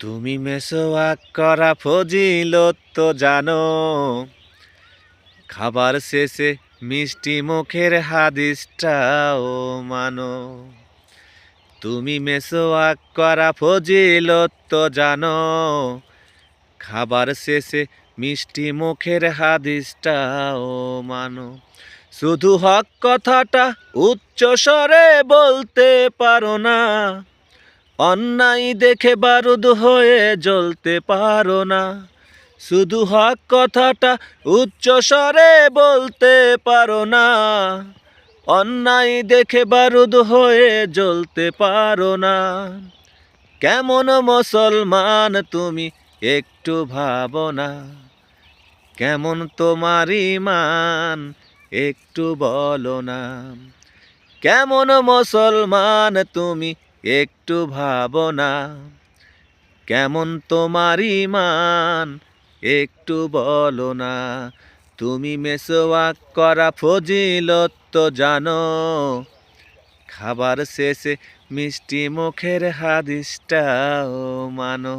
তুমি মেসোয়াক করা ফজিলত তো জানো, খাবার শেষে মিষ্টি মুখের হাদিসটাও মানো। তুমি মেসোয়াক করা ফজিলত তো জানো, খাবার শেষে মিষ্টি মুখের হাদিসটাও মানো। শুধু হক কথাটা উচ্চ স্বরে বলতে পারো না, অন্যায় দেখে বারুদ হয়ে জ্বলতে পারো না। শুধু হক কথাটা উচ্চ স্বরে বলতে পারো না, অন্যায় দেখে বারুদ হয়ে জ্বলতে পারো না। কেমন মুসলমান তুমি একটু ভাবো না, কেমন তোমার ঈমান একটু বলো না। কেমন মুসলমান তুমি একটু ভাবো না, কেমন তোমার ঈমান একটু বলো না। তুমি মেসোয়াক করা ফজিলত তো জানো, খাবার শেষে মিষ্টি মুখের হাদিসটাও মানো।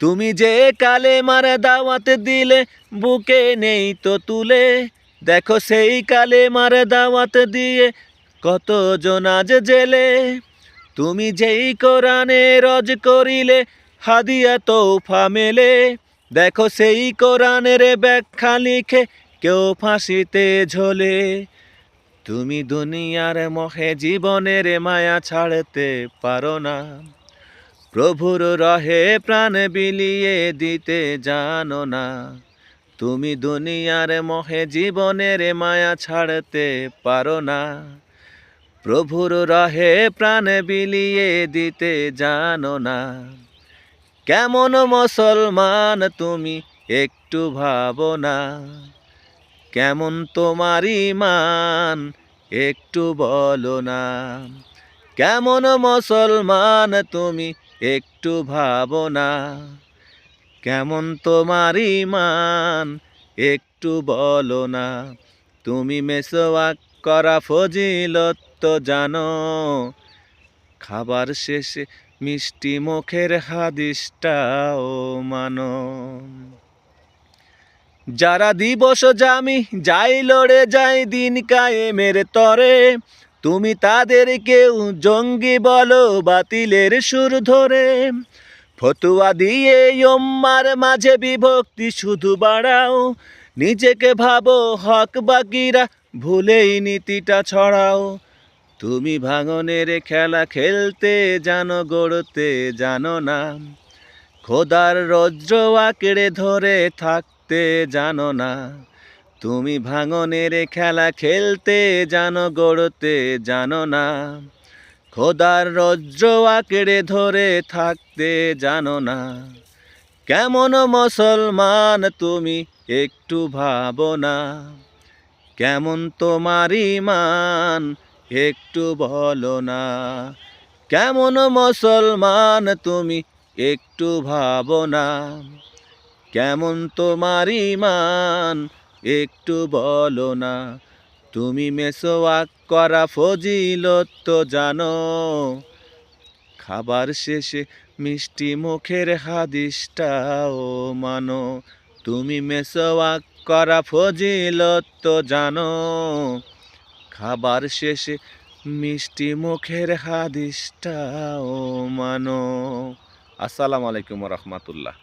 তুমি যে কালেমার দাওয়াত দিলে বুকে নেই তো তুলে, দেখো সেই কালেমার দাওয়াত দিয়ে কতজন আজ জেলে। তুমি যেই কোরআনে রজ করিলে হাদিয়া তোফা মেলে, দেখো সেই কোরআনের ব্যাখ্যা লিখে কেউ ফাঁসিতে ঝোলে। তুমি দুনিয়ার মোহে জীবনের মায়া ছাড়তে পারো না, প্রভুর রহে প্রাণ বিলিয়ে দিতে জানো না। তুমি দুনিয়ার মোহে জীবনের মায়া ছাড়তে পারো না, প্রভুর রহে প্রাণ বিলিয়ে দিতে জানো না। কেমন মুসলমান তুমি একটু ভাবো না, কেমন তোমার ঈমান একটু বলো না। কেমন মুসলমান তুমি একটু ভাবো না, কেমন তোমার ঈমান একটু বলো না। তুমি মেসোয়াক করা ফজিলত তো জানো, খাবার শেষে মিষ্টি মুখের হাদিসটাও মানো। যারা দিবস জামি যাই লড়ে যায় দিন কায়েমের তরে, তুমি তাদেরকেও জঙ্গি বলো বাতিলের সুর ধরে। ফতুয়া দিয়ে উম্মার মাঝে বিভক্তি শুধু বাড়াও, নিজেকে ভাবো হক বাকিরা ভুলেই নীতিটা ছড়াও। তুমি ভাঙনের খেলা খেলতে জানো, গড়তে জানো না, খোদার রজ্র আঁকড়ে ধরে থাকতে জানো না। তুমি ভাঙনের খেলা খেলতে জানো, গড়তে জানো না, খোদার রজ্র আঁকড়ে ধরে থাকতে জানো না। কেমন মুসলমান তুমি একটু ভাবো না, কেমন তোমার ঈমান একটু বলো না। কেমন মুসলমান তুমি একটু ভাবো না, কেমন তোমার ঈমান একটু বলো না। তুমি মেসোয়াক করা ফজিলত তো জানো, খাবার শেষে মিষ্টি মুখের হাদিসটাও মানো। তুমি মেসোয়াক করা ফজিলত তো জানো, খাবার শেষে মিষ্টি মুখের হাদিসটাও মানো। আসসালামু আলাইকুম ওয়া রাহমাতুল্লাহ।